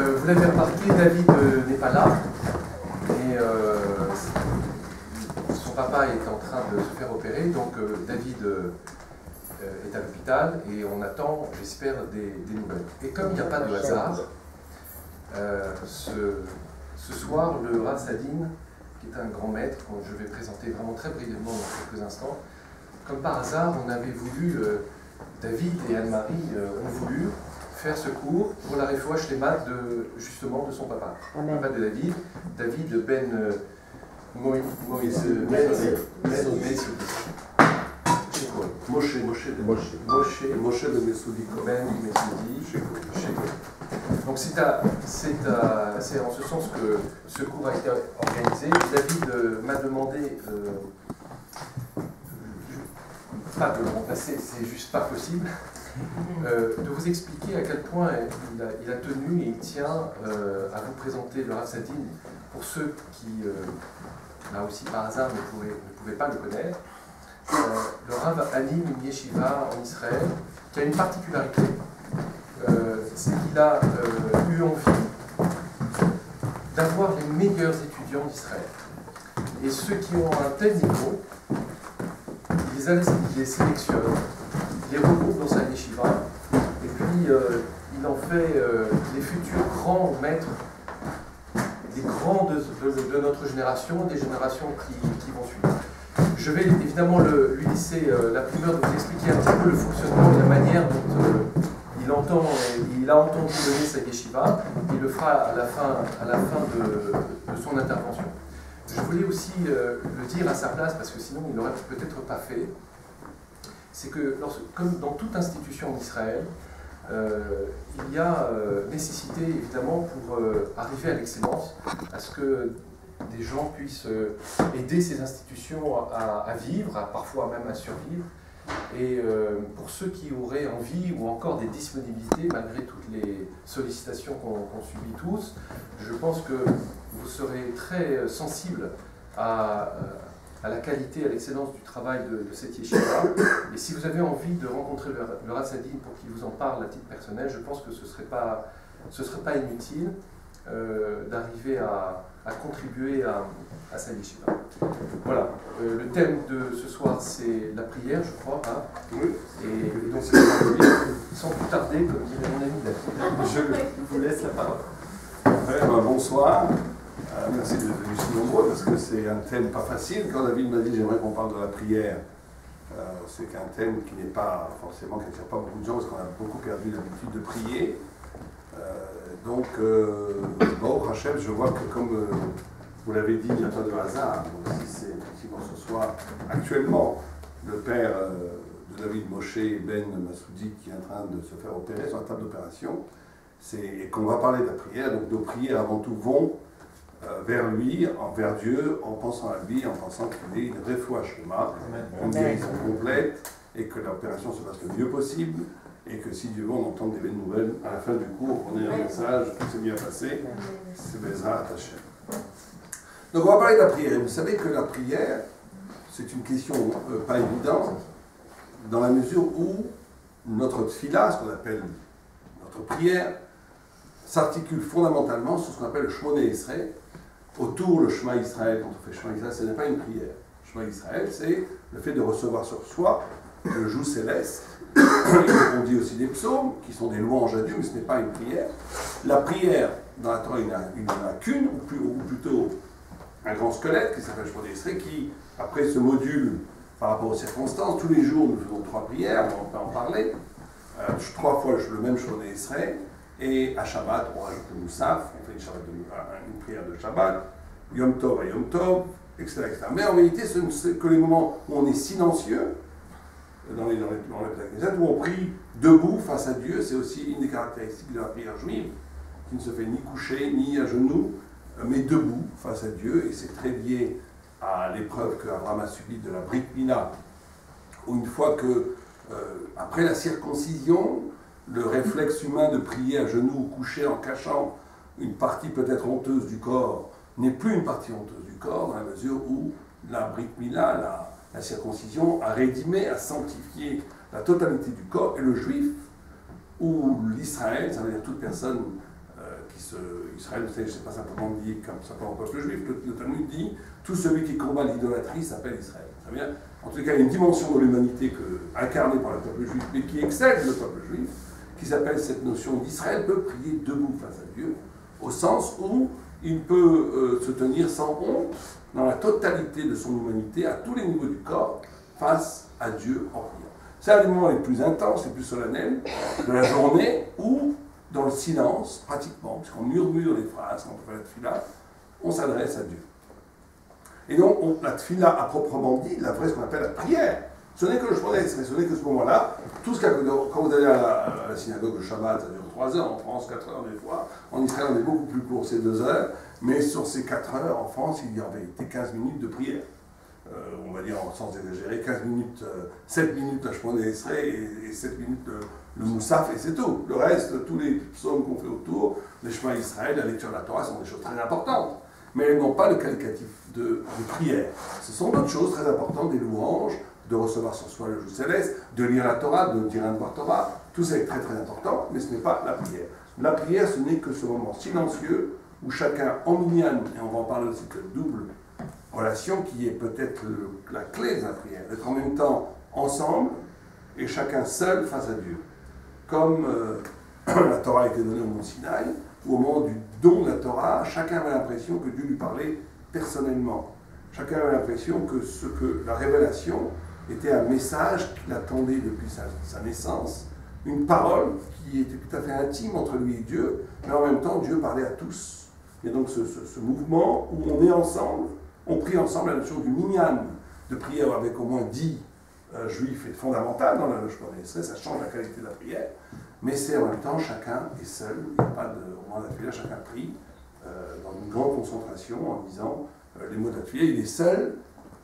Vous l'avez remarqué, David n'est pas là. Et son papa est en train de se faire opérer. Donc David est à l'hôpital et on attend, j'espère, des nouvelles. Et comme il n'y a pas de hasard, ce soir, le Rav Sadin, qui est un grand maître, que je vais présenter vraiment très brièvement dans quelques instants, comme par hasard, on avait voulu, David et Anne-Marie ont voulu faire ce cours pour la réfoua shléma justement de son papa. Le papa de David, David Ben Moïse Moshe de Messoudi. Ben Messoudi. Donc c'est en ce sens que ce cours a été organisé. David m'a demandé, pas de le remplacer, c'est juste pas possible, de vous expliquer à quel point il a tenu et il tient à vous présenter le Rav Sadin pour ceux qui, là aussi par hasard, ne pouvaient pas le connaître. Le Rav anime une yeshiva en Israël qui a une particularité, c'est qu'il a eu envie d'avoir les meilleurs étudiants d'Israël. Et ceux qui ont un tel niveau, il les sélectionne, il les regroupe dans sa yeshiva, et puis il en fait les futurs grands maîtres, les grands de notre génération, des générations qui vont suivre. Je vais évidemment lui laisser la primeur de vous expliquer un petit peu le fonctionnement et la manière dont il a entendu mener sa yeshiva. Il le fera à la fin de son intervention. Je voulais aussi le dire à sa place, parce que sinon il n'aurait peut-être pas fait, c'est que, comme dans toute institution en Israël, il y a nécessité, évidemment, pour arriver à l'excellence, à ce que des gens puissent aider ces institutions à vivre, parfois même à survivre. Et pour ceux qui auraient envie ou encore des disponibilités, malgré toutes les sollicitations qu'on subit tous, je pense que vous serez très sensibles à la qualité, à l'excellence du travail de cette yeshiva. Et si vous avez envie de rencontrer le Rav Sadin pour qu'il vous en parle à titre personnel, je pense que ce ne serait pas inutile d'arriver à contribuer à sa yeshiva. Voilà, le thème de ce soir c'est la prière, je crois. Hein. Oui. Et donc, sans plus tarder, comme dirait mon ami David, je vous laisse la parole. Ouais, bonsoir. Merci d'être venus si nombreux parce que c'est un thème pas facile. Quand David m'a dit j'aimerais qu'on parle de la prière, c'est qu'un thème qui n'est pas forcément, qui n'attire pas beaucoup de gens parce qu'on a beaucoup perdu l'habitude de prier. Donc, bon, Rachel, je vois que comme vous l'avez dit, il n'y a pas de hasard. Donc, si c'est effectivement ce soir, actuellement, le père de David Moshe, Ben Massoudi, qui est en train de se faire opérer sur la table d'opération, et qu'on va parler de la prière. Donc, nos prières avant tout vont vers lui, vers Dieu, en pensant à lui, en pensant qu'il est une réfoua shléma, une guérison complète, et que l'opération se passe le mieux possible. Et que si Dieu veut, on entend des belles nouvelles à la fin du cours, on ait un message, tout s'est bien passé, c'est Bézrat attaché. Donc on va parler de la prière. Et vous savez que la prière, c'est une question pas évidente, dans la mesure où notre tfila, ce qu'on appelle notre prière, s'articule fondamentalement sur ce qu'on appelle le Shmoné Esrei. Autour, le Shema Israël, quand on fait Shema Israël, ce n'est pas une prière. Shema Israël, c'est le fait de recevoir sur soi le joug céleste. On dit aussi des psaumes, qui sont des louanges à Dieu, mais ce n'est pas une prière. La prière, dans la Torah, il n'y en a qu'une, ou plutôt un grand squelette qui s'appelle Shmoné Esrei, qui, après, se module par rapport aux circonstances. Tous les jours, nous faisons 3 prières, on peut en parler. 3 fois le même Shmoné Esrei. Et à Shabbat, on rajoute le Moussaf, on fait une prière de Shabbat, Yom Tov à Yom Tov, etc., etc. Mais en réalité, ce n'est que les moments où on est silencieux, dans les où on prie debout face à Dieu. C'est aussi une des caractéristiques de la prière juive, qui ne se fait ni couché, ni à genoux, mais debout face à Dieu. Et c'est très lié à l'épreuve que Abraham a subie de la Brit Mila, où une fois que, après la circoncision, le réflexe humain de prier à genoux ou couché en cachant une partie peut-être honteuse du corps n'est plus une partie honteuse du corps, dans la mesure où la Brit Mila, la circoncision, a rédimé, a sanctifié la totalité du corps, et le juif, ou l'Israël, ça veut dire toute personne Israël, vous savez, c'est pas simplement dit comme simplement peuple juif. Le Talmud dit tout celui qui combat l'idolâtrie s'appelle Israël. Très bien. En tout cas, il y a une dimension de l'humanité incarnée par le peuple juif, mais qui excède le peuple juif, qui s'appelle cette notion d'Israël peut prier debout face à Dieu, au sens où il peut se tenir sans honte dans la totalité de son humanité, à tous les niveaux du corps, face à Dieu en priant. C'est un des moments les plus intenses, les plus solennels de la journée où, dans le silence, pratiquement, puisqu'on murmure les phrases, quand on fait la tfila, on s'adresse à Dieu. Et donc, la tfila, à proprement dit, la vraie, ce qu'on appelle la prière, ce n'est que le Shmoneh Esrei, ce n'est que ce moment-là. Tout ce quand vous allez à la synagogue le Shabbat, ça dure 3 heures, en France 4 heures des fois. En Israël, on est beaucoup plus court, c'est 2 heures. Mais sur ces 4 heures, en France, il y a en vérité 15 minutes de prière. On va dire, sans exagérer, 15 minutes, 7 minutes la Shmoneh Esrei et 7 minutes le Moussaf, et c'est tout. Le reste, tous les psaumes qu'on fait autour, les Shema Israël, la lecture de la Torah sont des choses très importantes. Mais elles n'ont pas le qualificatif de prière. Ce sont d'autres choses très importantes, des louanges, de recevoir sur soi le joug céleste, de lire la Torah, de dire un devoir Torah. Tout ça est très très important, mais ce n'est pas la prière. La prière, ce n'est que ce moment silencieux où chacun en minyan, et on va en parler aussi de cette double relation qui est peut-être la clé de la prière, d'être en même temps ensemble et chacun seul face à Dieu. Comme la Torah a été donnée au mont Sinaï, où au moment du don de la Torah, chacun avait l'impression que Dieu lui parlait personnellement. Chacun avait l'impression que la révélation était un message qu'il attendait depuis sa naissance, une parole qui était tout à fait intime entre lui et Dieu, mais en même temps Dieu parlait à tous. Et donc ce mouvement où on est ensemble, on prie ensemble, la notion du minyan, de prière avec au moins 10 juifs est fondamentale dans la Shmoneh Esrei, ça change la qualité de la prière, mais c'est en même temps chacun est seul, il n'y a pas au moment de la prière, chacun prie dans une grande concentration en disant les mots de la prière, il est seul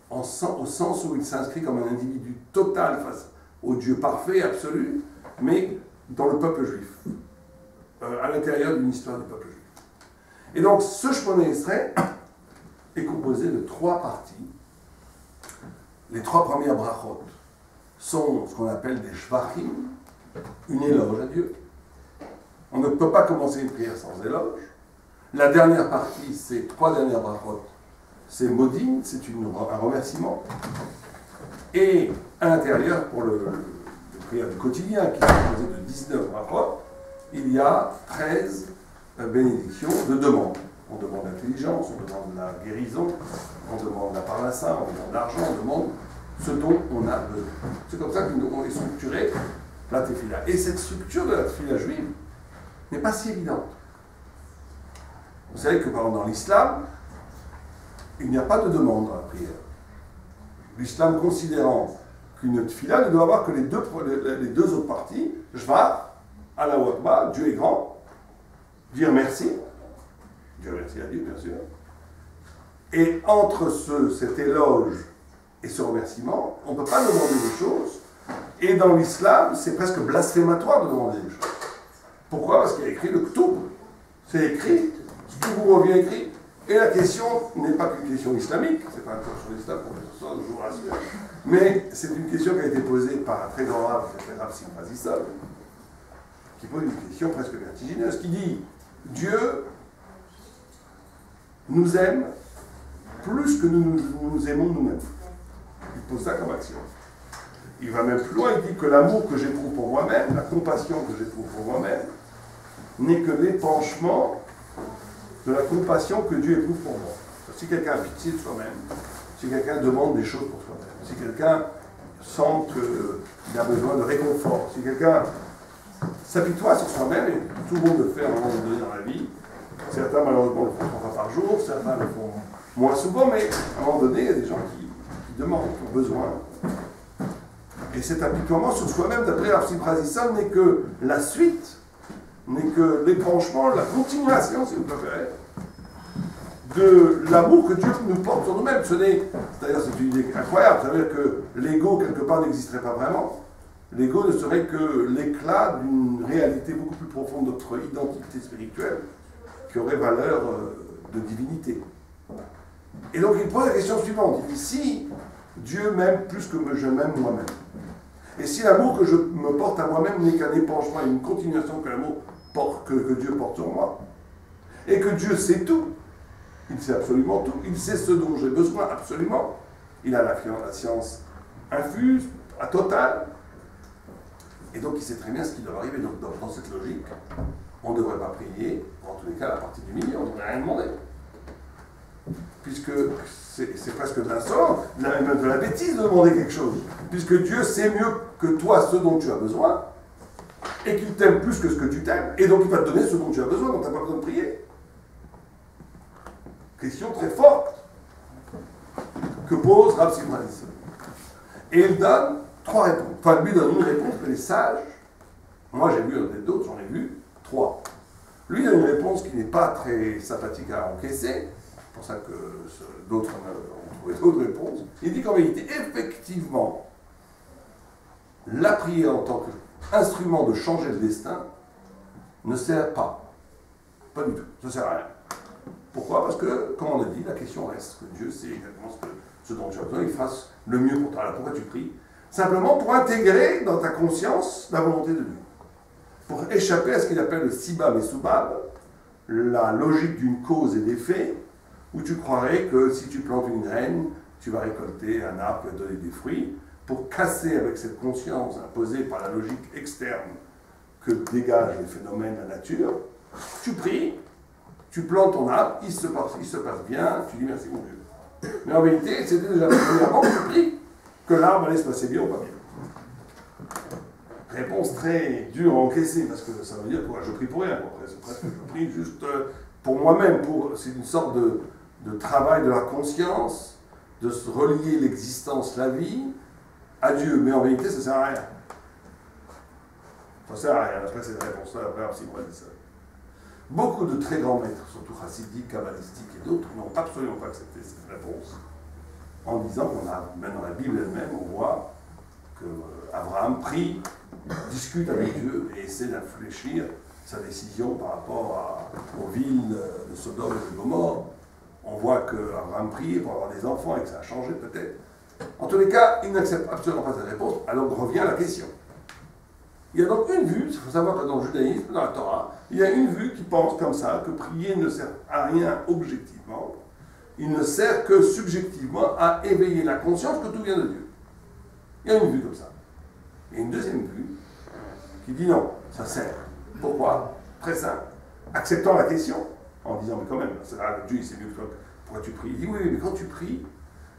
au sens où il s'inscrit comme un individu total face au Dieu parfait, absolu, mais dans le peuple juif, à l'intérieur d'une histoire du peuple juif. Et donc ce Shmoneh Esrei est composé de 3 parties. Les 3 premières brachot sont ce qu'on appelle des shvachim, une éloge à Dieu. On ne peut pas commencer une prière sans éloge. La dernière partie, ces 3 dernières brachot, c'est modin, c'est un remerciement. Et à l'intérieur, pour le prière du quotidien, qui est composé de 19 brachot, il y a 13 bénédictions de demande. On demande l'intelligence, on demande la guérison, on demande la parnassa, on demande l'argent, on demande ce dont on a besoin. C'est comme ça qu'on est structuré la tefila. Et cette structure de la tefila juive n'est pas si évidente. Vous savez que par exemple dans l'islam, il n'y a pas de demande dans la prière. L'islam considérant qu'une tefila ne doit avoir que les deux autres parties, Shva, Allahu Akbar, Dieu est grand, dire merci, dire merci à Dieu bien sûr, et entre cet éloge et ce remerciement, on ne peut pas demander des choses, et dans l'islam, c'est presque blasphématoire de demander des choses. Pourquoi? Parce qu'il y a écrit le Ktoub, c'est écrit, ce qui vous revient écrit. Et la question n'est pas qu'une question islamique, c'est pas une question sur l'islam qu'on fait ce soir, je vous rassure, mais c'est une question qui a été posée par un très grand rabbin, qui s'appelle Rav Simcha Zissov, qui pose une question presque vertigineuse, qui dit Dieu nous aime plus que nous aimons nous-mêmes. Il pose ça comme action. Il va même plus loin, il dit que l'amour que j'éprouve pour moi-même, la compassion que j'éprouve pour moi-même, n'est que l'épanchement de la compassion que Dieu éprouve pour moi. Si quelqu'un a pitié de soi-même, si quelqu'un demande des choses pour soi-même, si quelqu'un sent qu'il a besoin de réconfort, si quelqu'un s'apitoie sur soi-même, et tout le monde le fait à un moment donné dans la vie, certains malheureusement le font 3 fois par jour, certains le font moins souvent, mais à un moment donné, il y a des gens qui demandent, qui ont besoin. Et cet apitoiement sur soi-même, d'après Rav Simcha Zissov, n'est que la suite, n'est que l'épanchement, la continuation, si vous préférez, de l'amour que Dieu nous porte sur nous-mêmes. C'est-à-dire, c'est une idée incroyable, ça veut dire que l'ego, quelque part, n'existerait pas vraiment. L'ego ne serait que l'éclat d'une réalité beaucoup plus profonde de notre identité spirituelle, qui aurait valeur de divinité. Et donc, il pose la question suivante. Il dit, si Dieu m'aime plus que je m'aime moi-même, et si l'amour que je me porte à moi-même n'est qu'un épanchement et une continuation que l'amour que Dieu porte sur moi, et que Dieu sait tout. Il sait absolument tout. Il sait ce dont j'ai besoin, absolument. Il a la science infuse, à total. Et donc il sait très bien ce qui doit arriver. Donc dans cette logique, on ne devrait pas prier, en tous les cas à la partie du milieu, on ne devrait rien demander. Puisque c'est presque de l'insolence, même de la bêtise de demander quelque chose. Puisque Dieu sait mieux que toi ce dont tu as besoin, et qu'il t'aime plus que ce que tu t'aimes, et donc il va te donner ce dont tu as besoin, donc tu n'as pas besoin de prier. Question très forte que pose Rav Simon Alisson. Et il donne 3 réponses. Enfin, lui donne une réponse que les sages, moi j'ai vu d'autres, j'en ai vu 3. Lui donne une réponse qui n'est pas très sympathique à encaisser, c'est pour ça que d'autres ont trouvé d'autres réponses. Il dit qu'en réalité, effectivement, la prière en tant qu'instrument de changer le destin ne sert pas. Pas du tout, ça ne sert à rien. Pourquoi? Parce que, comme on a dit, la question reste que Dieu sait exactement ce dont tu as besoin, il fasse le mieux pour toi. Alors pourquoi tu pries? Simplement pour intégrer dans ta conscience la volonté de Dieu. Pour échapper à ce qu'il appelle le sibab et soubab, la logique d'une cause et d'effet, où tu croirais que si tu plantes une graine, tu vas récolter un arbre qui va donner des fruits. Pour casser avec cette conscience imposée par la logique externe que dégagent les phénomènes de la nature, tu pries, tu plantes ton arbre, il se passe bien, tu dis merci mon Dieu. Mais en vérité, c'était déjà premièrement que tu pries que l'arbre allait se passer bien ou pas bien. Réponse très dure à encaisser, parce que ça veut dire que je prie pour rien. C'est presque je prie juste pour moi-même. C'est une sorte de travail de la conscience, de se relier l'existence, la vie, à Dieu. Mais en vérité, ça ne sert à rien. Ça ne sert à rien, après cette réponse-là, après si moi dit ça. Beaucoup de très grands maîtres, surtout chassidiques, kabbalistiques et d'autres, n'ont absolument pas accepté cette réponse, en disant qu'on a, même dans la Bible elle-même, on voit qu'Abraham prie, discute avec Dieu et essaie d'infléchir sa décision par rapport aux villes de Sodome et de Gomorrhe. On voit qu'Abraham prie pour avoir des enfants et que ça a changé peut-être. En tous les cas, il n'accepte absolument pas cette réponse, alors revient la question. Il y a donc une vue, il faut savoir que dans le judaïsme, dans la Torah, il y a une vue qui pense comme ça, que prier ne sert à rien objectivement, il ne sert que subjectivement à éveiller la conscience que tout vient de Dieu. Il y a une vue comme ça. Il y a une deuxième vue qui dit non, ça sert. Pourquoi? Très simple. Acceptant la question, en disant mais quand même, Dieu il sait mieux que toi, pourquoi tu pries? Il dit oui, mais quand tu pries,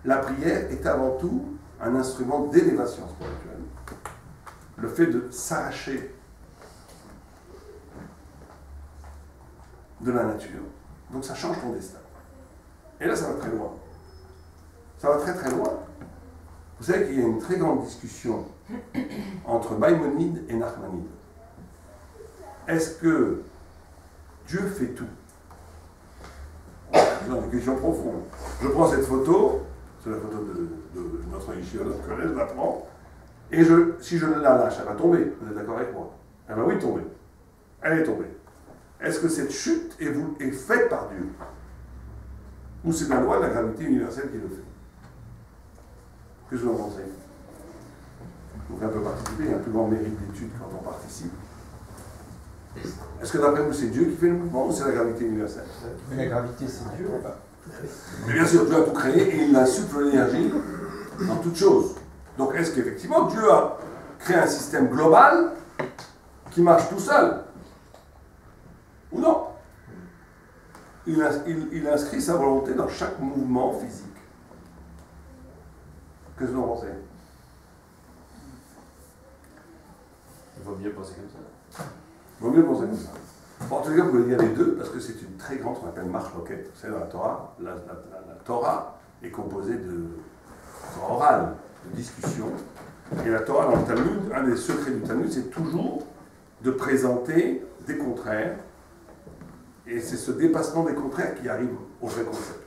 la prière est avant tout un instrument d'élévation spirituelle. Le fait de s'arracher de la nature. Donc ça change ton destin. Et là, ça va très loin. Ça va très très loin. Vous savez qu'il y a une très grande discussion entre Maïmonide et Nachmanide. Est-ce que Dieu fait tout? C'est une question profonde. Je prends cette photo, c'est la photo de notre yeshiva, notre collège, je la prends, et si je la lâche, elle va tomber. Vous êtes d'accord avec moi? Elle va oui tomber. Elle est tombée. Est-ce que cette chute est faite par Dieu? Ou c'est la loi de la gravité universelle qui le fait? Qu'est-ce que vous en pensez? Donc un peu participer, il y a un plus grand mérite d'étude quand on participe. Est-ce que d'après vous, c'est Dieu qui fait le mouvement ou c'est la gravité universelle? Mais la gravité, c'est Dieu. Mais bien sûr, Dieu a tout créé et il insuffle l'énergie dans toute chose. Donc est-ce qu'effectivement Dieu a créé un système global qui marche tout seul? Ou non? Il inscrit sa volonté dans chaque mouvement physique. Qu'est-ce que vous en pensez? Il vaut mieux penser comme ça. Il vaut mieux penser comme ça. Bon, en tout cas, vous pouvez dire les deux, parce que c'est une très grande, ce qu'on appelle marloquette. Vous savez, dans la Torah, la Torah est composée de oral, de discussion. Et la Torah, dans le Talmud, un des secrets du Talmud, c'est toujours de présenter des contraires. Et c'est ce dépassement des contraires qui arrive au vrai concept.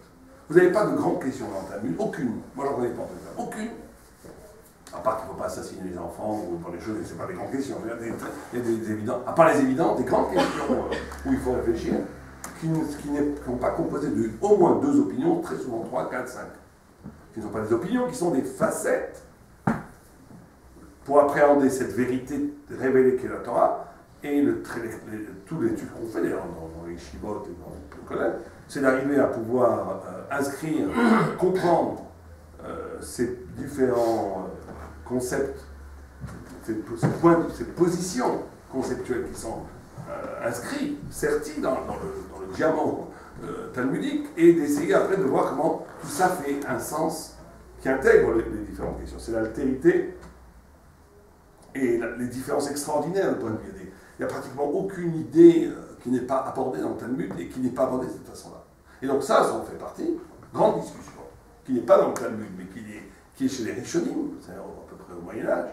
Vous n'avez pas de grandes questions dans le Talmud, aucune. Moi, j'en connais pas, en tout cas. Aucune. À part qu'il ne faut pas assassiner les enfants ou pour les choses, c'est pas des grandes questions. Il y a des évidents, à part les évidents, des grandes questions où il faut réfléchir, qui n'ont pas composé de au moins 2 opinions, très souvent 3, 4, 5. Qui ne sont pas des opinions, qui sont des facettes pour appréhender cette vérité révélée qu'est la Torah Et tous les études qu'on fait d'ailleurs dans les chibotes et dans le collège, c'est d'arriver à pouvoir inscrire, comprendre ces différents concepts, ces positions conceptuelles qui sont inscrits, sertis dans le diamant talmudique, et d'essayer après de voir comment tout ça fait un sens qui intègre les différentes questions. C'est l'altérité et les différences extraordinaires de point de vue. Il n'y a pratiquement aucune idée qui n'est pas abordée dans le Talmud et qui n'est pas abordée de cette façon-là. Et donc ça en fait partie, grande discussion, qui n'est pas dans le Talmud, mais qui est chez les Rishonim, c'est-à-dire à peu près au Moyen-Âge,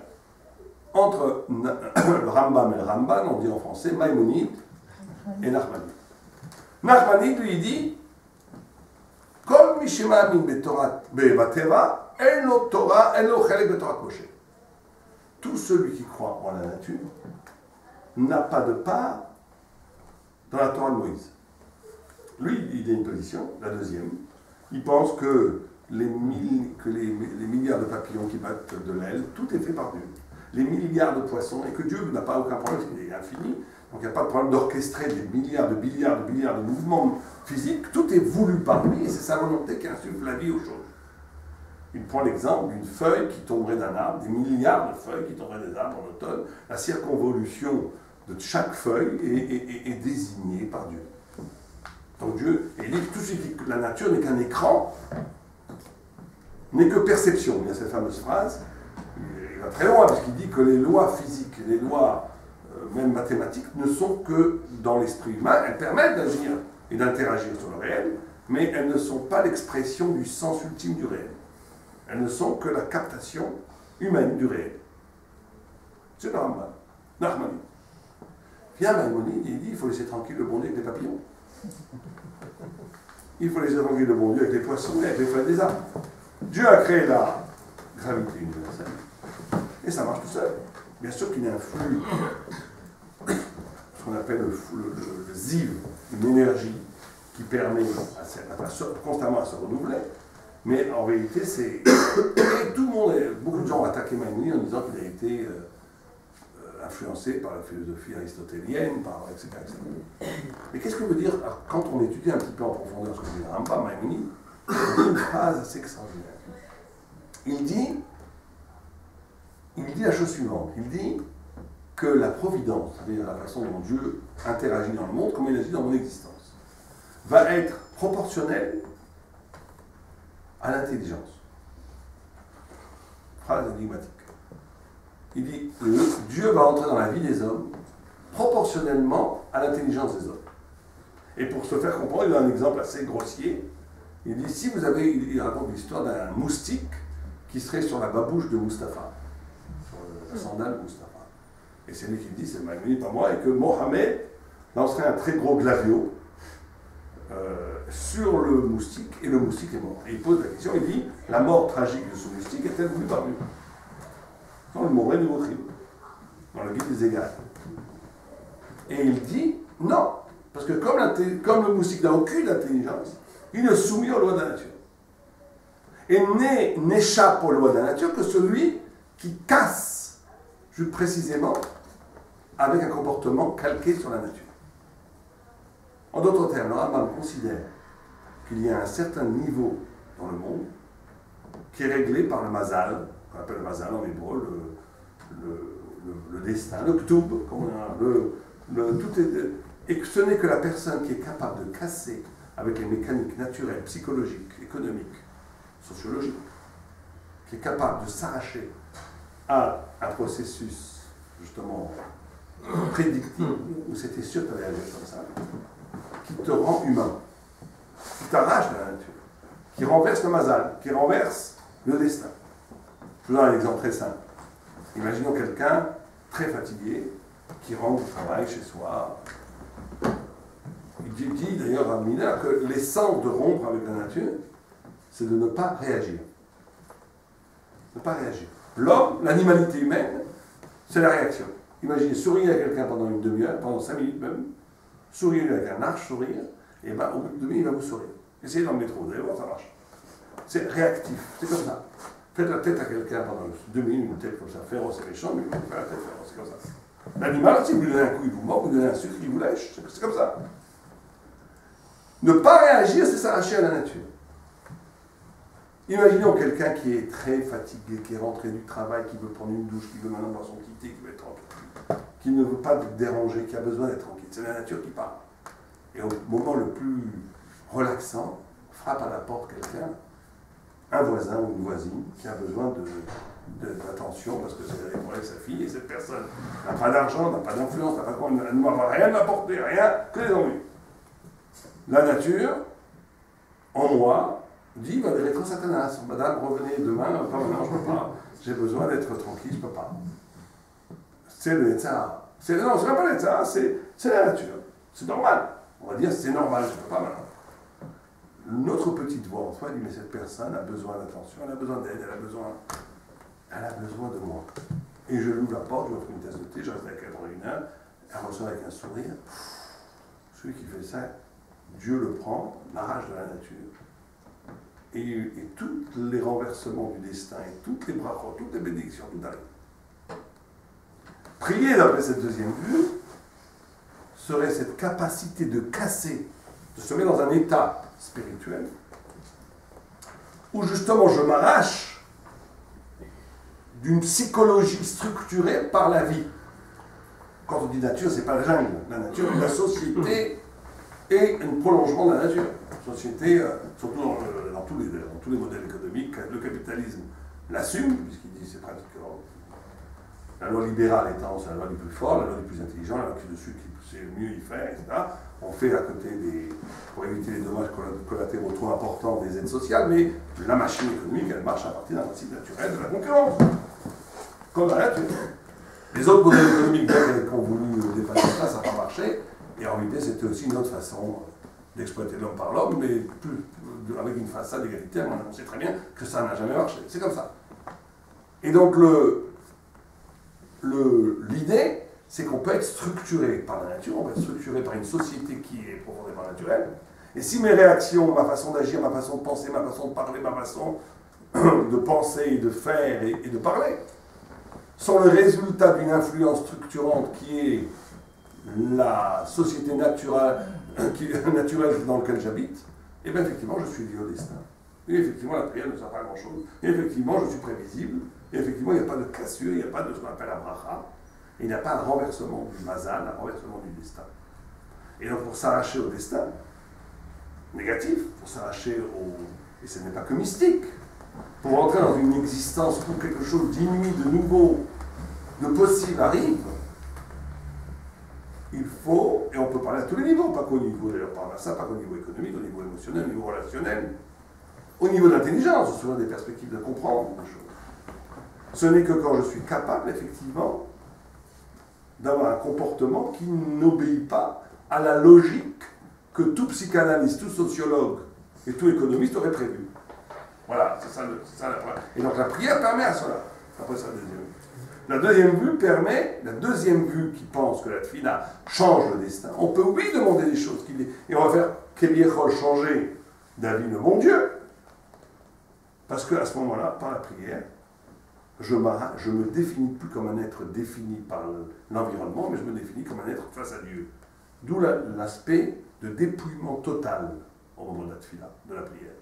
entre le Rambam et le Ramban, on dit en français Maïmonide et Nachmanide. Nachmanide lui dit Kol mishema min be'teva, en lo Torah, en lo chelek be'Torah Moshe. Tout celui qui croit en la nature n'a pas de part dans la Torah de Moïse. Lui, il a une position, la deuxième. Il pense que les milliards de papillons qui battent de l'aile, tout est fait par Dieu. Les milliards de poissons, et que Dieu n'a pas aucun problème, parce qu'il est infini, donc il n'y a pas de problème d'orchestrer des milliards de mouvements physiques, tout est voulu par lui, et c'est sa volonté qui insuffle la vie aux choses. Il prend l'exemple d'une feuille qui tomberait d'un arbre, des milliards de feuilles qui tomberaient des arbres en automne, la circonvolution de chaque feuille est désignée par Dieu. Donc Dieu, et il dit que tout ce qui, la nature n'est qu'un écran, n'est que perception. Il y a cette fameuse phrase, il va très loin, parce qu'il dit que les lois physiques, les lois même mathématiques, ne sont que dans l'esprit humain. Elles permettent d'agir et d'interagir sur le réel, mais elles ne sont pas l'expression du sens ultime du réel. Elles ne sont que la captation humaine du réel. C'est normal. Nachmanide. Vient Maïmonide, il dit il faut laisser tranquille le bon Dieu avec les papillons. Il faut laisser tranquille le bon Dieu avec les poissons et avec les feuilles des arbres. Dieu a créé la gravité universelle. Et ça marche tout seul. Bien sûr qu'il y a un flux, ce qu'on appelle le ziv, une énergie qui permet constamment à se renouveler. Mais en réalité, c'est. Et tout le monde, beaucoup de gens ont attaqué Maïmonide en disant qu'il a été influencé par la philosophie aristotélienne, etc., etc. Mais qu'est-ce que veut dire, quand on étudie un petit peu en profondeur ce que dit Rambam, Maïmonide, il dit une phrase assez extraordinaire. Il dit la chose suivante. Il dit que la providence, c'est-à-dire la façon dont Dieu interagit dans le monde, comme il agit dans mon existence, va être proportionnelle à l'intelligence. Phrase énigmatique. Il dit Dieu va entrer dans la vie des hommes proportionnellement à l'intelligence des hommes. Et pour se faire comprendre, il a un exemple assez grossier. Il dit si vous avez, il raconte l'histoire d'un moustique qui serait sur la babouche de Mustapha, sur la sandale de Mustapha. Et c'est lui qui dit, c'est Maïmonide, pas moi, et que Mohammed lancerait un très gros glavio sur le moustique, et le moustique est mort. Et il pose la question, il dit la mort tragique de ce moustique est-elle voulue par Dieu? Non, le mourrait du Vautrin, dans le guide des égales. Et il dit non, parce que comme le moustique n'a aucune intelligence, il est soumis aux lois de la nature. Et n'échappe aux lois de la nature que celui qui casse, précisément, avec un comportement calqué sur la nature. En d'autres termes, le Rambam considère qu'il y a un certain niveau dans le monde qui est réglé par le mazal, qu'on appelle le mazal en hébreu, le destin, le ktub, et que ce n'est que la personne qui est capable de casser avec les mécaniques naturelles, psychologiques, économiques, sociologiques, qui est capable de s'arracher à un processus justement prédictif, où c'était sûr que tu allais agir comme ça, qui te rend humain, qui t'arrache de la nature, qui renverse le mazal, qui renverse le destin. Je vous donne un exemple très simple. Imaginons quelqu'un très fatigué, qui rentre du travail chez soi. Il dit d'ailleurs à Miller que l'essence de rompre avec la nature, c'est de ne pas réagir. Ne pas réagir. L'homme, l'animalité humaine, c'est la réaction. Imaginez sourire à quelqu'un pendant une demi-heure, pendant 5 minutes même, sourire avec un large sourire, et bien au bout de 2 minutes, il va vous sourire. Essayez dans le métro, vous allez voir, ça marche. C'est réactif, c'est comme ça. Faites la tête à quelqu'un pendant 2 minutes, une tête comme ça, féroce et méchant, mais vous faites la tête féroce, c'est comme ça. L'animal, si vous lui donnez un coup, il vous mord, vous lui donnez un sucre, il vous lèche. C'est comme ça. Ne pas réagir, c'est s'arracher à la nature. Imaginons quelqu'un qui est très fatigué, qui est rentré du travail, qui veut prendre une douche, qui veut maintenant boire son petit thé, qui veut être tranquille, qui ne veut pas être dérangé, qui a besoin d'être tranquille. C'est la nature qui parle. Et au moment le plus relaxant, frappe à la porte quelqu'un, un voisin ou une voisine, qui a besoin d'attention parce que c'est des problèmes avec sa fille, et cette personne n'a pas d'argent, n'a pas d'influence, n'a pas de quoi, elle ne va rien apporter, rien que des ennuis. La nature, en moi, dit Valérie Satanas, madame, revenez demain, pas maintenant, je ne peux pas, j'ai besoin d'être tranquille, je ne peux pas. C'est le Netzah. Non, c'est pas le Netzah, c'est la nature. C'est normal. On va dire c'est normal, je ne peux pas maintenant. Notre petite voix en soi dit mais cette personne a besoin d'attention, elle a besoin d'aide, elle a besoin de moi. Et je l'ouvre la porte, je lui offre une tasse de thé, je reste avec elle pendant une heure, elle ressort avec un sourire. Celui qui fait ça, Dieu le prend, l'arrache de la nature. Et tous les renversements du destin, et toutes les brachot, toutes les bénédictions, tout arrive. Prier d'après cette deuxième vue serait cette capacité de casser, de se mettre dans un état spirituel où justement je m'arrache d'une psychologie structurée par la vie. Quand on dit nature, c'est pas la jungle. La nature, la société est un prolongement de la nature. La société, surtout dans tous les modèles économiques, le capitalisme l'assume, puisqu'il dit c'est pratiquement la loi libérale étant c'est la loi du plus fort, la loi du plus intelligent, la loi qui dessus qui sait mieux y faire, etc. On fait à côté pour éviter les dommages collatéraux trop importants des aides sociales, mais la machine économique, elle marche à partir d'un principe naturel de la concurrence. Comme la nature. Les autres modèles économiques, qui ont voulu dépasser ça, ça n'a pas marché. Et en réalité, c'était aussi une autre façon d'exploiter l'homme par l'homme, mais avec une façade égalitaire. On sait très bien que ça n'a jamais marché. C'est comme ça. Et donc, l'idée, c'est qu'on peut être structuré par la nature, on peut être structuré par une société qui est profondément naturelle. Et si mes réactions, ma façon d'agir, ma façon de penser, ma façon de parler, ma façon de penser, de faire et de parler, sont le résultat d'une influence structurante qui est la société naturelle dans laquelle j'habite, et bien effectivement je suis lié au destin. Et effectivement la prière ne sert pas à grand chose. Et effectivement je suis prévisible. Et effectivement il n'y a pas de cassure, il n'y a pas de ce qu'on appelle la bracha. Et il n'y a pas de renversement du mazal, un renversement du destin. Et donc pour s'arracher au destin négatif, pour s'arracher et ce n'est pas que mystique, pour entrer dans une existence où quelque chose d'inouï, de nouveau, de possible arrive, il faut, et on peut parler à tous les niveaux, pas qu'au niveau, d'ailleurs, par ça, pas qu'au niveau économique, au niveau émotionnel, au niveau relationnel, au niveau d'intelligence, selon des perspectives de comprendre les choses. Ce n'est que quand je suis capable, effectivement, d'avoir un comportement qui n'obéit pas à la logique que tout psychanalyste, tout sociologue et tout économiste aurait prévu. Voilà, c'est ça la première. Et donc la prière permet à cela. Après ça, la deuxième vue permet, la deuxième vue qui pense que la tfila change le destin. On peut oui demander des choses, et on va faire Kéliéchol changer David le bon Dieu. Parce qu'à ce moment-là, par la prière, je me définis plus comme un être défini par l'environnement, mais je me définis comme un être face à Dieu. D'où l'aspect de dépouillement total au moment de la tfila, de la prière.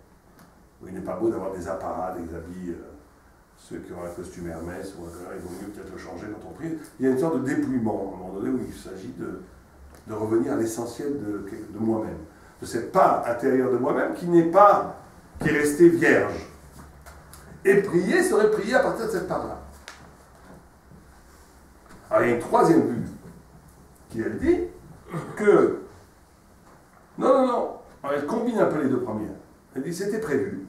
Où il n'est pas beau d'avoir des apparats, des habits, ceux qui ont un costume Hermès, ou il vaut mieux peut-être le changer quand on prie. Il y a une sorte de dépouillement, à un moment donné, où il s'agit de revenir à l'essentiel de moi-même, de cette part intérieure de moi-même qui est restée vierge. Et prier serait prier à partir de cette part-là. Alors il y a une troisième vue qui elle dit que non, alors, elle combine un peu les deux premières. Elle dit c'était prévu,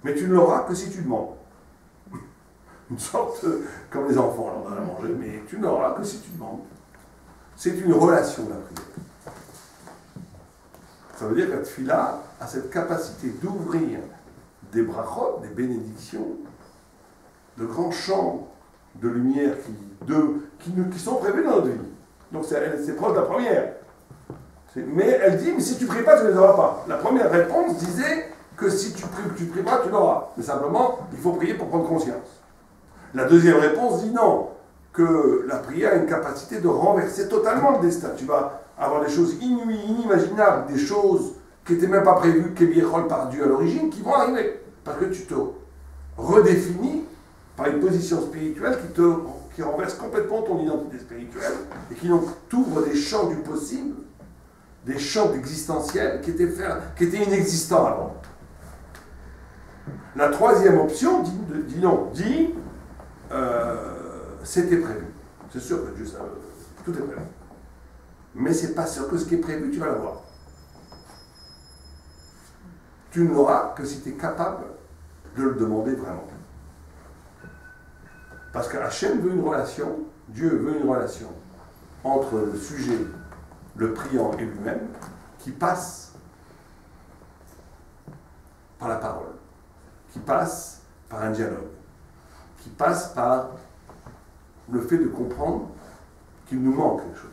mais tu ne l'auras que si tu demandes. Une sorte comme les enfants, on en a à manger, mais tu ne l'auras que si tu demandes. C'est une relation la prière. Ça veut dire que la tfila a cette capacité d'ouvrir des brachot, des bénédictions, de grands champs de lumière qui sont prévus dans notre vie. Donc c'est proche de la première. Mais elle dit, mais si tu ne pries pas, tu ne les auras pas. La première réponse disait que si tu pries pas, tu l'auras. Mais simplement, il faut prier pour prendre conscience. La deuxième réponse dit non. que la prière a une capacité de renverser totalement le destin. Tu vas avoir des choses inouïes, inimaginables, des choses qui n'étaient même pas prévues, qu'Ebiérol par Dieu à l'origine, qui vont arriver. Parce que tu te redéfinis par une position spirituelle qui renverse complètement ton identité spirituelle et qui donc t'ouvre des champs du possible, des champs existentiels qui étaient inexistants avant. La troisième option dit c'était prévu. C'est sûr que Dieu savait, tout est prévu. Mais c'est pas sûr que ce qui est prévu, tu vas l'avoir. Tu ne l'auras que si tu es capable de le demander vraiment. Parce que Hachem veut une relation, Dieu veut une relation entre le sujet, le priant et lui-même, qui passe par la parole, qui passe par un dialogue, qui passe par le fait de comprendre qu'il nous manque quelque chose.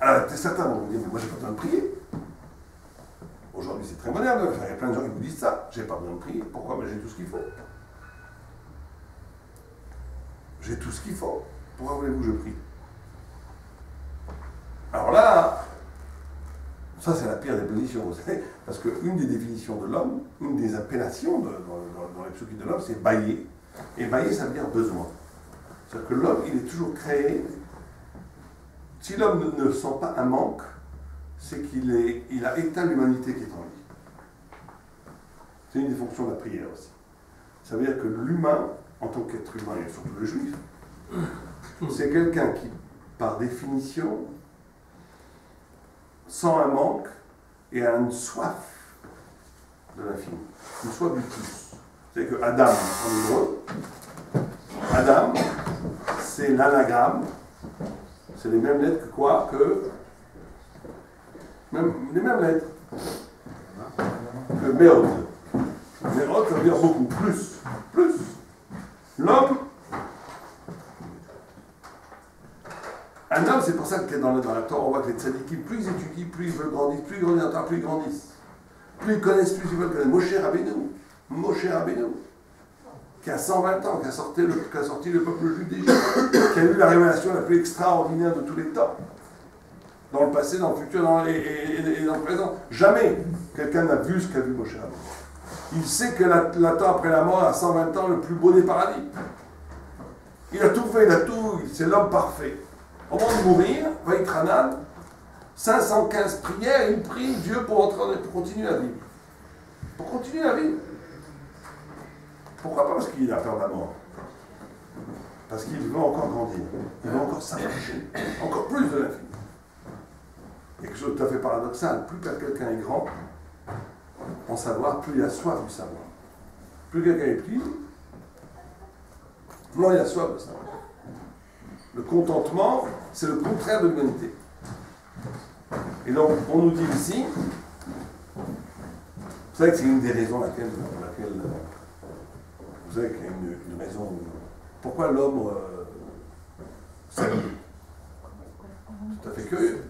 Alors, certains vont vous dire, mais moi j'ai pas besoin de prier. Aujourd'hui c'est très moderne, il y a plein de gens qui vous disent ça, j'ai pas besoin de prier. Pourquoi? Mais j'ai tout ce qu'il faut. J'ai tout ce qu'il faut. Pourquoi voulez-vous que je prie? Alors là, ça c'est la pire des positions, vous savez, parce qu'une des définitions de l'homme, une des appellations dans les psukim de l'homme, c'est bailler. Et bailler, ça veut dire besoin. C'est-à-dire que l'homme, il est toujours créé. Si l'homme ne sent pas un manque, c'est qu'il a éteint l'humanité qui est en lui. C'est une des fonctions de la prière aussi. Ça veut dire que l'humain, en tant qu'être humain, et surtout le juif, c'est quelqu'un qui, par définition, sent un manque et a une soif de l'infini, une soif du plus. C'est que Adam, en hébreu, Adam, c'est l'anagramme, c'est les mêmes lettres que quoi? Les mêmes lettres que Méod. Méod, ça veut dire beaucoup, plus. L'homme, un homme, c'est pour ça que dans la Torah, on voit que les tzadikim, plus ils étudient, plus ils veulent grandir, plus ils grandissent, plus ils grandissent. Plus ils connaissent, plus ils veulent connaître. Moshe Rabbeinu, qui a 120 ans, qui a sorti le peuple juif d'Égypte, qui a eu la révélation la plus extraordinaire de tous les temps, dans le passé, dans le futur et dans le présent. Jamais quelqu'un n'a vu ce qu'a vu Moshe Rabbeinu. Il sait que l'attend après la mort, à 120 ans, le plus beau des paradis. Il a tout fait, c'est l'homme parfait. Au moment de mourir, Vaïtranan, 515 prières, il prie Dieu pour continuer à vivre. Pour continuer à vivre. Pourquoi pas? Parce qu'il a peur de la mort. Parce qu'il veut encore grandir. Il veut encore s'approcher. Encore plus de l'infini. Quelque chose de tout à fait paradoxal. Plus quelqu'un est grand en savoir, plus il a soif du savoir. Plus quelqu'un est petit, moins il a soif de savoir. Le contentement, c'est le contraire de l'humanité. Et donc, on nous dit ici, vous savez que c'est une des raisons laquelle vous savez qu'il y a une raison. Pourquoi l'homme s'habille? Tout à fait curieux.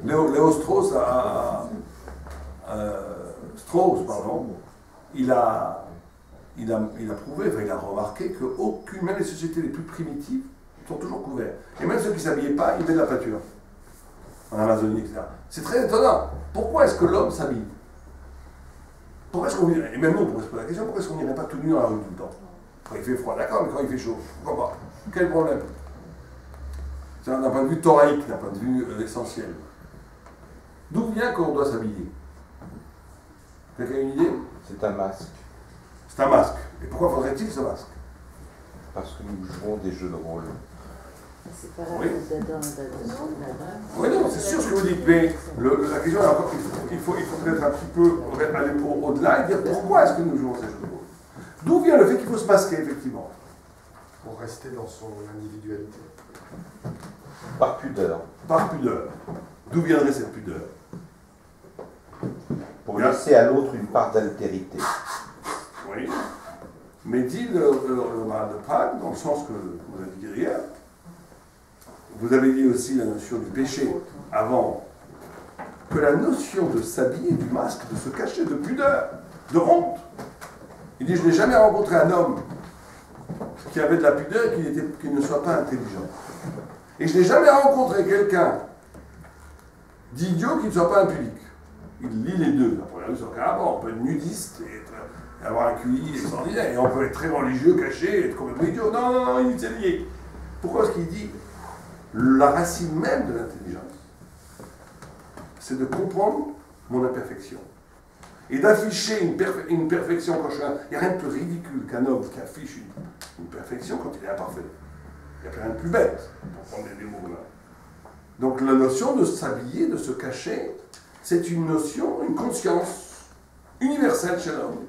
Léo Strauss il a prouvé, il a remarqué qu'aucune, même les sociétés les plus primitives, sont toujours couverts. Et même ceux qui ne s'habillaient pas, ils mettaient de la pâture. En Amazonie, etc. C'est très étonnant. Pourquoi est-ce que l'homme s'habille? Pourquoi est-ce qu'on irait, et même nous, on pourrait se poser la question, pourquoi est-ce qu'on n'irait pas tout nu dans la rue tout le temps? Quand il fait froid, d'accord, mais quand il fait chaud, pourquoi pas? Quel problème? C'est d'un point de vue thoraïque, d'un point de vue essentiel. D'où vient qu'on doit s'habiller? Quelqu'un a une idée? C'est un masque. C'est un masque. Et pourquoi faudrait-il ce masque? Parce que nous jouons des jeux de rôle. C'est pas oui. Oui, non, c'est sûr ce que vous dites, mais la question est encore, il faut peut-être un petit peu aller au-delà et dire pourquoi est-ce que nous jouons ces jeux de rôle? D'où vient le fait qu'il faut se masquer, effectivement? Pour rester dans son individualité. Par pudeur. Par pudeur. D'où viendrait cette pudeur? Pour laisser à l'autre une part d'altérité. Oui. Mais dit le Maharal de Prague, dans le sens que vous avez dit hier, vous avez dit aussi la notion du péché avant, que la notion de s'habiller, du masque, de se cacher, de pudeur, de honte. Il dit, je n'ai jamais rencontré un homme qui avait de la pudeur et qui ne soit pas intelligent. Et je n'ai jamais rencontré quelqu'un d'idiot qui ne soit pas impudique. Il lit les deux. Après, sur un rapport, on peut être nudiste et avoir un QI extraordinaire, et on peut être très religieux, caché, et être complètement idiot. Non, non, non, il est lié. Pourquoi est-ce qu'il dit la racine même de l'intelligence, c'est de comprendre mon imperfection. Et d'afficher une perfection quand je suis... Il n'y a rien de plus ridicule qu'un homme qui affiche une perfection quand il est imparfait. Il n'y a rien de plus bête, pour prendre des mots là. Donc la notion de s'habiller, de se cacher, c'est une notion, une conscience universelle chez l'homme,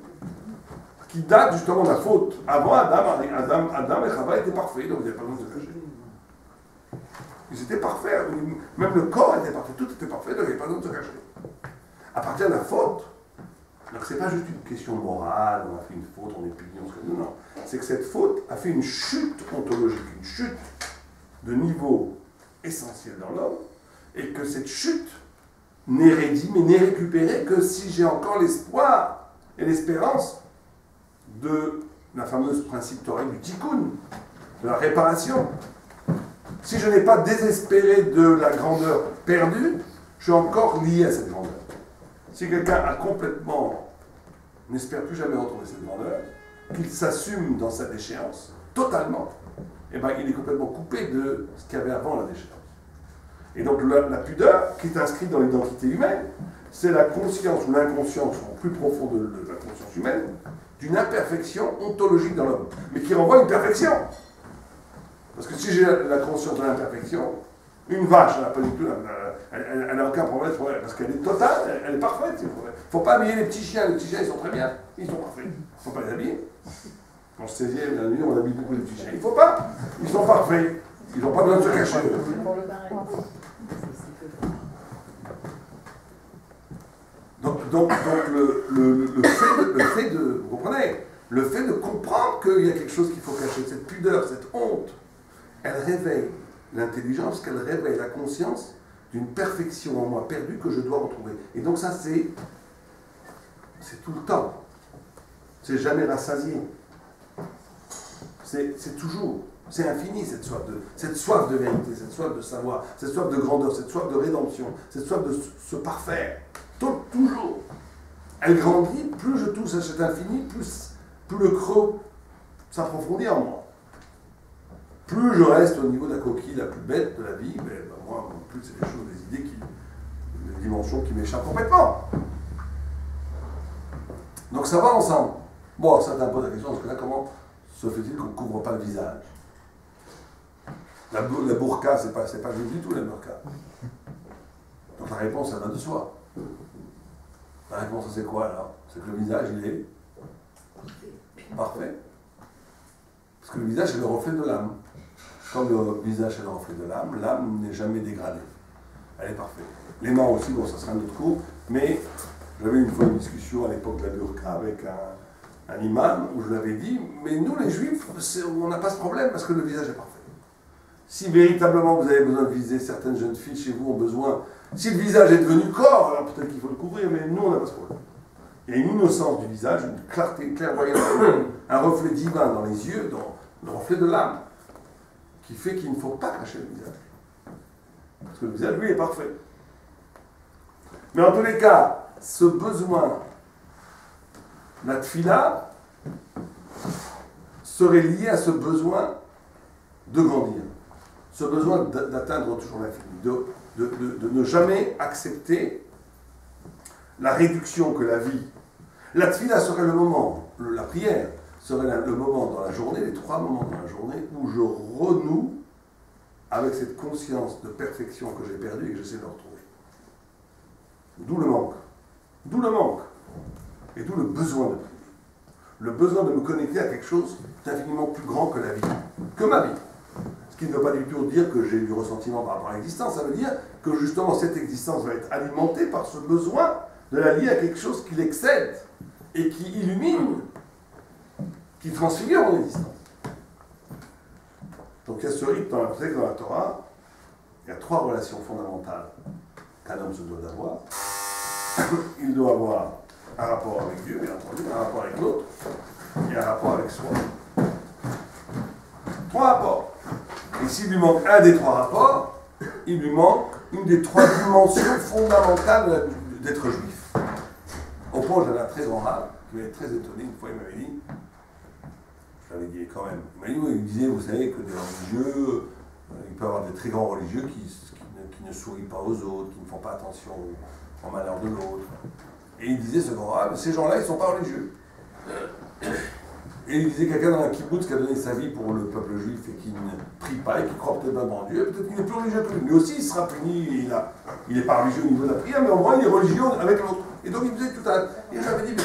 qui date justement de la faute. Avant, Adam et Chava étaient parfaits, donc ils n'avaient pas besoin de se cacher. Ils étaient parfaits, même le corps était parfait, tout était parfait, donc il n'y avait pas besoin de se cacher. À partir de la faute, donc c'est pas juste une question morale, on a fait une faute, on est puni, on se cache. Non, c'est que cette faute a fait une chute ontologique, une chute de niveau essentiel dans l'homme, et que cette chute n'est rédimée, n'est récupérée que si j'ai encore l'espoir et l'espérance de la fameuse principe théorique du tikkun, de la réparation. Si je n'ai pas désespéré de la grandeur perdue, je suis encore lié à cette grandeur. Si quelqu'un a complètement, n'espère plus jamais retrouver cette grandeur, qu'il s'assume dans sa déchéance, totalement, eh ben, il est complètement coupé de ce qu'il y avait avant la déchéance. Et donc la pudeur, qui est inscrite dans l'identité humaine, c'est la conscience ou l'inconscience, au plus profond de la conscience humaine, d'une imperfection ontologique dans l'homme, mais qui renvoie à une perfection. Parce que si j'ai la conscience de l'imperfection, une vache, elle n'a pas du tout, elle n'a aucun problème, parce qu'elle est totale, elle est parfaite. Il ne faut pas habiller les petits chiens ils sont très bien, ils sont parfaits. Il ne faut pas les habiller. En 16e, la nuit, on habille beaucoup les petits chiens. Il ne faut pas, ils sont parfaits. Ils n'ont pas besoin de se cacher. Donc le fait de, vous comprenez, le fait de comprendre qu'il y a quelque chose qu'il faut cacher, cette pudeur, cette honte, elle réveille l'intelligence, qu'elle réveille la conscience d'une perfection en moi perdue que je dois retrouver. Et donc ça, c'est tout le temps. C'est jamais rassasié. C'est toujours, c'est infini cette soif de vérité, cette soif de savoir, cette soif de grandeur, cette soif de rédemption, cette soif de se parfaire. Toujours. Elle grandit, plus je touche à cet infini, plus le creux s'approfondit en moi. Plus je reste au niveau de la coquille la plus bête de la vie, mais ben moi, plus c'est des choses, des idées, des dimensions qui m'échappent complètement. Donc ça va ensemble. Bon, ça t'impose la question, parce que là, comment se fait-il qu'on ne couvre pas le visage? La burqa, c'est pas du tout la burqa. Donc la réponse, elle va de soi. La réponse, c'est quoi alors? C'est que le visage, il est parfait. Parce que le visage, c'est le reflet de l'âme. Comme le visage est le reflet de l'âme n'est jamais dégradée. Elle est parfaite. Les mains aussi, bon, ça sera un autre cours, mais j'avais une fois une discussion à l'époque de la burqa avec un imam où je lui avais dit, mais nous les juifs, on n'a pas ce problème parce que le visage est parfait. Si véritablement vous avez besoin de viser, certaines jeunes filles chez vous ont besoin, si le visage est devenu corps, alors peut-être qu'il faut le couvrir, mais nous on n'a pas ce problème. Il y a une innocence du visage, une clarté, une clairvoyance, un reflet divin dans les yeux, dans le reflet de l'âme, qui fait qu'il ne faut pas cacher le visage. Parce que le visage, lui, est parfait. Mais en tous les cas, ce besoin, la tfila, serait lié à ce besoin de grandir, ce besoin d'atteindre toujours l'infini, de ne jamais accepter la réduction que la vie. La tfila serait le moment, la prière serait le moment dans la journée, les 3 moments dans la journée où je renoue avec cette conscience de perfection que j'ai perdue et que j'essaie de retrouver. D'où le manque. D'où le manque. Et d'où le besoin de prier. Le besoin de me connecter à quelque chose d'infiniment plus grand que la vie, que ma vie. Ce qui ne veut pas du tout dire que j'ai du ressentiment par rapport à l'existence, ça veut dire que justement cette existence va être alimentée par ce besoin de la lier à quelque chose qui l'excède et qui illumine, qui transfigure mon existence. Donc il y a ce rythme dans la Torah, il y a 3 relations fondamentales qu'un homme se doit d'avoir. Il doit avoir un rapport avec Dieu, bien entendu, un rapport avec l'autre, et un rapport avec soi. 3 rapports. Et s'il lui manque un des 3 rapports, il lui manque une des 3 dimensions fondamentales d'être juif. Au point où j'avais un très grand rab qui m'avait très étonné. Une fois, il m'avait dit, je l'avais dit quand même, il me disait, vous savez que des religieux, il peut y avoir des très grands religieux qui ne sourient pas aux autres, qui ne font pas attention au malheur de l'autre. Et il disait, ce grand rab, ces gens-là, ils ne sont pas religieux. Et il disait quelqu'un dans un kibbutz qui a donné sa vie pour le peuple juif et qui ne prie pas et qui croit peut-être même en Dieu, peut-être qu'il n'est plus religieux que lui. Lui aussi, il sera puni, il n'est pas religieux au niveau de la prière, mais au moins il est religieux avec l'autre. Et donc il me disait tout à l'heure, et j'avais dit, mais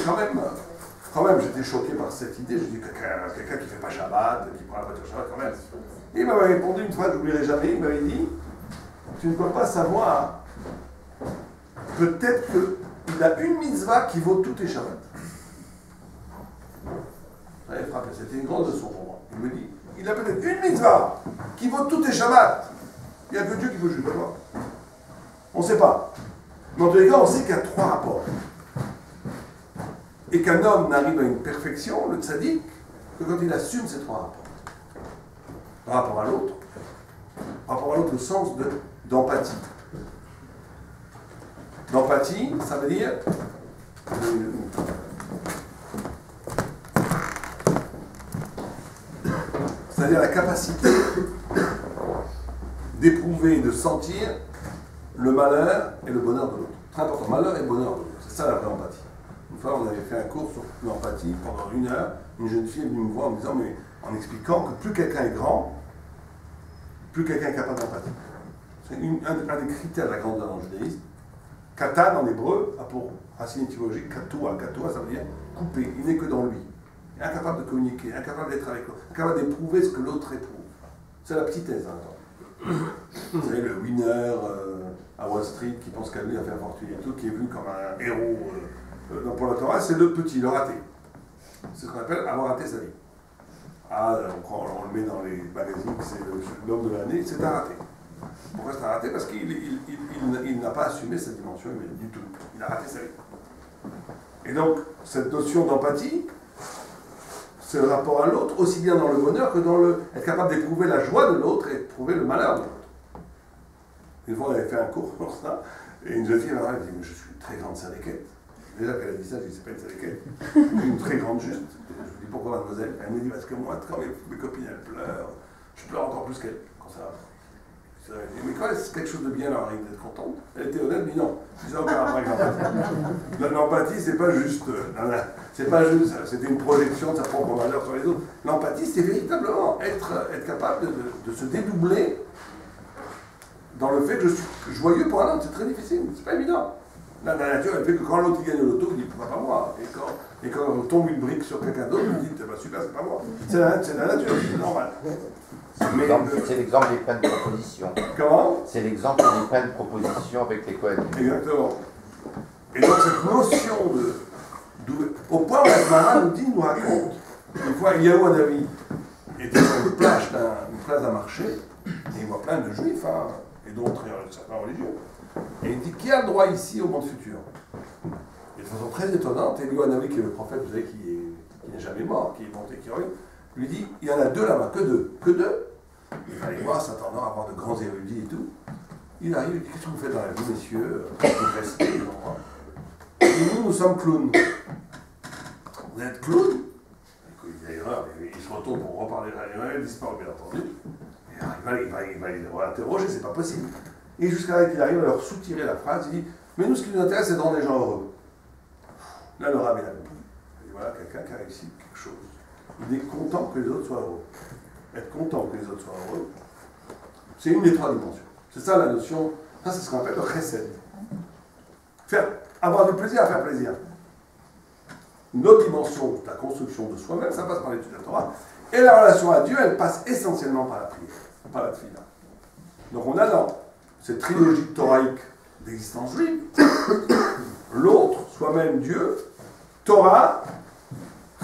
quand même, j'étais choqué par cette idée. Je dis, quelqu'un qui ne fait pas Shabbat, qui prend la voiture Shabbat, quand même. Et il m'avait répondu une phrase, je n'oublierai jamais, il m'avait dit, tu ne peux pas savoir, peut-être qu'il a une mitzvah qui vaut tous tes Shabbats. Ça m'avait frappé, c'était une grande leçon pour moi. Il me dit, il a peut-être une mitzvah qui vaut tous tes Shabbats. Il n'y a que Dieu qui peut juger, toi. On ne sait pas. Mais en tous les cas, on sait qu'il y a 3 rapports. Et qu'un homme n'arrive à une perfection, le tzaddik, que quand il assume ces 3 rapports. Par rapport à l'autre, le sens d'empathie. D'empathie, ça veut dire c'est-à-dire la capacité d'éprouver et de sentir le malheur et le bonheur de l'autre. Très important, malheur et bonheur de l'autre. C'est ça la vraie empathie. Une fois, on avait fait un cours sur l'empathie pendant 1 heure. Une jeune fille est venue me voir en me disant, mais en expliquant que plus quelqu'un est grand, plus quelqu'un est capable d'empathie. C'est un des critères de la grandeur dans le judaïsme. Katan en hébreu a pour racine étymologique katoua. Katoua, ça veut dire coupé. Il n'est que dans lui. Il est incapable de communiquer, incapable d'être avec l'autre, incapable d'éprouver ce que l'autre éprouve. C'est la petitesse, hein. Vous savez, le winner à Wall Street qui pense qu'à lui a fait la fortune et tout, qui est vu comme un héros pour la Torah, c'est le petit, le raté. C'est ce qu'on appelle avoir raté sa vie. Ah, on le met dans les magazines, c'est l'homme de l'année, c'est un raté. Pourquoi c'est un raté? Parce qu'il n'a pas assumé cette dimension humaine du tout. Il a raté sa vie. Et donc, cette notion d'empathie, c'est le rapport à l'autre, aussi bien dans le bonheur que dans être capable d'éprouver la joie de l'autre et éprouver le malheur de l'autre. Une fois, on avait fait un cours pour ça, et une jeune fille m'a dit, mais je suis une très grande sadéquette. Déjà qu'elle a dit ça, je dis, c'est pas une sadéquette, une très grande juste. Je lui dis, pourquoi mademoiselle? Elle me dit, parce que moi, quand mes copines, elles pleurent, je pleure encore plus qu'elles, quand ça va. Mais quand quelque chose de bien leur arrive d'être contente, elle était honnête, mais non. Je disais encore après l'empathie. L'empathie, c'est pas juste. C'était une projection de sa propre valeur sur les autres. L'empathie, c'est véritablement être capable de se dédoubler dans le fait que je suis joyeux pour un autre. C'est très difficile, c'est pas évident. La nature, elle fait que quand l'autre gagne l'auto, il dit, c'est pas moi. Et quand on tombe une brique sur quelqu'un d'autre, il dit, bah, super, c'est pas moi. C'est la nature, c'est normal. C'est l'exemple des peines de proposition. Comment? C'est l'exemple des peines de proposition avec les Kohanim. Exactement. Et donc cette notion au point où la Gemara nous raconte, une fois Eliyahu Hanavi était sur une place d'un marché, et il voit plein de juifs, hein, et d'autres certains religieux, et il dit, qui a le droit ici au monde futur? Et de façon très étonnante, Eliyahu Hanavi, qui est le prophète, vous savez, qui n'est jamais mort, qui est monté, qui revient, lui dit, il y en a 2 là-bas, que 2. Il fallait voir, s'attendant à avoir de grands érudits et tout. Il arrive, il dit, qu'est-ce que vous faites dans la vie, messieurs? Vous restez, nous sommes clowns. Vous êtes clowns? Il y a erreur, il se retourne pour reparler de l'animal, il disparaît, bien entendu. Et alors, il va les interroger, c'est pas possible. Et jusqu'à là qu'il arrive à leur soutirer la phrase, il dit, mais nous, ce qui nous intéresse, c'est de rendre les gens heureux. Là, le rabbin a compris. Il dit, voilà, quelqu'un qui a réussi quelque chose. Il est content que les autres soient heureux. Être content que les autres soient heureux, c'est une des 3 dimensions. C'est ça la notion, ça c'est ce qu'on appelle le chesed. Avoir du plaisir à faire plaisir. Une autre dimension de la construction de soi-même, ça passe par l'étude de la Torah. Et la relation à Dieu, elle passe essentiellement par la prière, par la tefila. Donc on a dans cette trilogie thoraïque d'existence juive, l'autre, soi-même Dieu, Torah,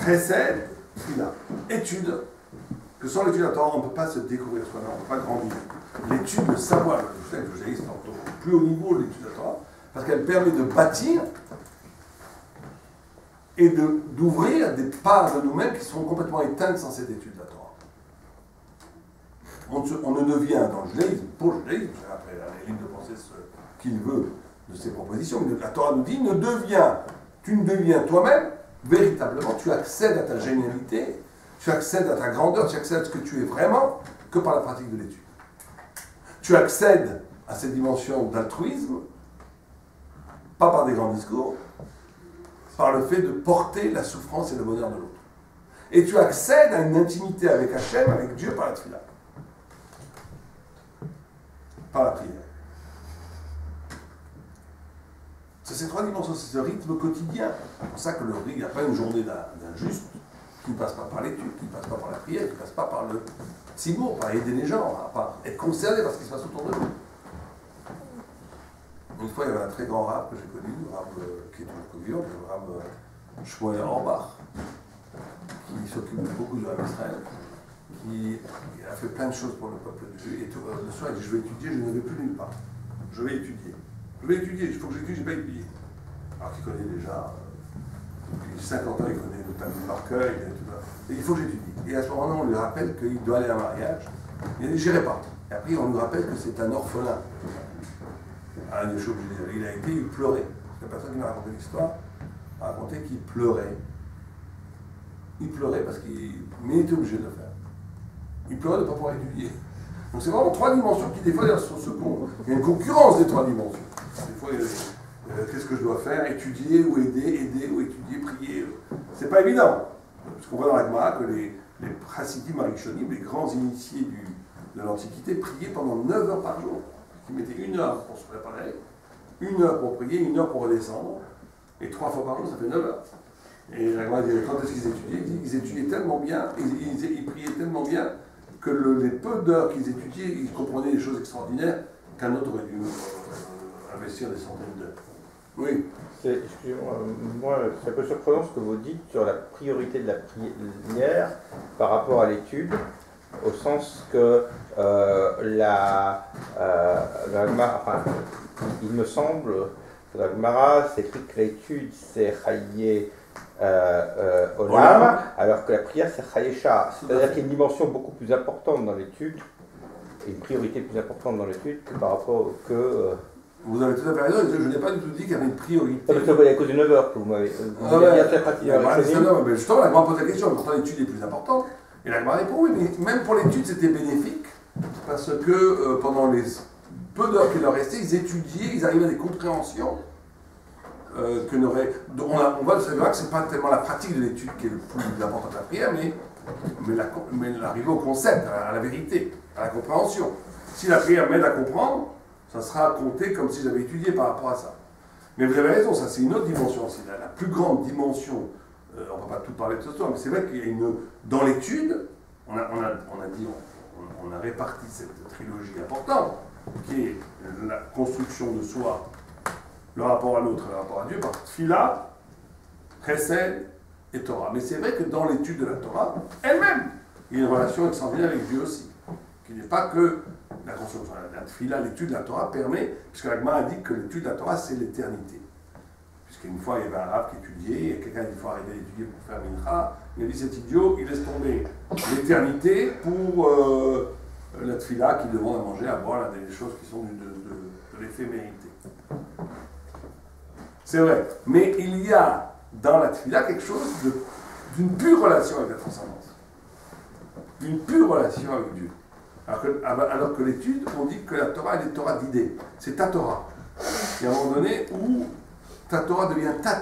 chesed, tefila. Étude. Que sans l'étude de la Torah, on ne peut pas se découvrir soi-même, on ne peut pas grandir. L'étude, le savoir, le judaïsme, au plus haut niveau de l'étude de la Torah, parce qu'elle permet de bâtir et d'ouvrir des parts de nous-mêmes qui seront complètement éteintes sans cette étude de la Torah. on ne devient dans le judaïsme, pour le judaïsme, après elle est libre de penser ce qu'il veut de ses propositions, mais la Torah nous dit, tu ne deviens toi-même, véritablement, tu accèdes à ta génialité, tu accèdes à ta grandeur, tu accèdes à ce que tu es vraiment, que par la pratique de l'étude. Tu accèdes à cette dimension d'altruisme, pas par des grands discours, par le fait de porter la souffrance et le bonheur de l'autre. Et tu accèdes à une intimité avec Hachem, avec Dieu, par la tefila. Par la prière. C'est ces trois dimensions, c'est ce rythme quotidien. C'est pour ça que il n'y a pas une journée d'un juste qui ne passe pas par l'étude, qui ne passe pas par la prière, qui ne passe pas par le tzimour, par aider les gens, par être concerné par ce qui se passe autour de nous. Une fois, il y avait un très grand rab que j'ai connu, le rab qui est toujours vivant, le rab Shmuel Orbach, qui s'occupe beaucoup du rab Israël, qui a fait plein de choses pour le peuple de Dieu. Et le soir, il dit, je vais étudier, je ne vais plus nulle part. Je vais étudier. Je vais étudier, il faut que j'étudie, je n'ai pas étudié. Alors qu'il connaît déjà, depuis 50 ans, il connaît le Talmud par cœur, il connaît tout ça. Et il faut que j'étudie. Et à ce moment-là, on lui rappelle qu'il doit aller à un mariage. Il dit, j'irai pas. Et après, on lui rappelle que c'est un orphelin. Ah, il a été, il pleurait. La personne qui m'a raconté l'histoire a raconté qu'il pleurait. Il pleurait parce mais il était obligé de le faire. Il pleurait de ne pas pouvoir étudier. Donc c'est vraiment trois dimensions qui, des fois, sont secondes. Il y a une concurrence des trois dimensions. Des fois, qu'est-ce que je dois faire? Étudier ou aider ou étudier, prier. C'est pas évident. Parce qu'on voit dans la Gemara que les Chassidim Arishonim, les grands initiés de l'Antiquité, priaient pendant 9 heures par jour. Ils mettaient 1 heure pour se préparer, 1 heure pour prier, 1 heure pour redescendre, et 3 fois par jour, ça fait 9 heures. Et la Gemara dit, quand est-ce qu'ils étudiaient? Ils étudiaient tellement bien, ils priaient tellement bien, que les peu d'heures qu'ils étudiaient, ils comprenaient des choses extraordinaires qu'un autre aurait dû investir des centaines d'heures. Oui. Excusez-moi, moi, c'est un peu surprenant ce que vous dites sur la priorité de la prière par rapport à l'étude, au sens que il me semble que la Gemara s'écrit que l'étude c'est Chaye Olam, alors que la prière c'est Chaye Shah. C'est-à-dire qu'il y a une dimension beaucoup plus importante dans l'étude, et une priorité plus importante dans l'étude que par rapport Vous avez tout à fait raison, je n'ai pas du tout dit qu'il y avait une priorité. C'est à cause de 9 heures que vous m'avez dit. Justement, la Gemara pose la question, pourtant l'étude est plus importante. Et la Gemara répond oui, mais même pour l'étude c'était bénéfique, parce que pendant les peu d'heures qu'il leur restait, ils étudiaient, ils arrivaient à des compréhensions que n'aurait. On va savoir que ce n'est pas tellement la pratique de l'étude qui est le plus important de la prière, mais l'arrivée au concept, à la vérité, à la compréhension. Si la prière m'aide à comprendre, ça sera compté comme si j'avais étudié par rapport à ça. Mais vous avez raison, ça c'est une autre dimension, c'est la plus grande dimension. On ne va pas tout parler de ce soir, mais c'est vrai qu'il y a dans l'étude, on a réparti cette trilogie importante, qui est la construction de soi, le rapport à l'autre, le rapport à Dieu, par Tfila, Chesed et Torah. Mais c'est vrai que dans l'étude de la Torah, elle-même, il y a une relation extraordinaire avec Dieu aussi, qui n'est pas que la construction. La Tfila, l'étude de la Torah permet, puisque la Gemara indique que l'étude de la Torah, c'est l'éternité. Puisqu'une fois, il y avait un rab qui étudiait, et quelqu'un a dit qu'il faut arrêter d'étudier pour faire mincha. Il a dit, cet idiot, il laisse tomber l'éternité pour la tefila qui demande à manger, à boire, des choses qui sont de l'éphémérité. C'est vrai. Mais il y a dans la tefila quelque chose d'une pure relation avec la transcendance. D'une pure relation avec Dieu. Alors que l'étude, on dit que la Torah, elle est Torah d'idées. C'est ta Torah. Il y a un moment donné où ta Torah devient ta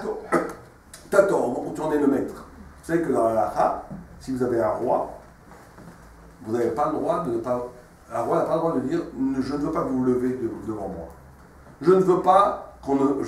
Torah, où tu en es le maître. Vous savez que dans la halakha, si vous avez un roi, vous n'avez pas le droit de ne pas. Un roi n'a pas le droit de dire je ne veux pas que vous vous levez devant moi. Je ne veux pas qu'on ne.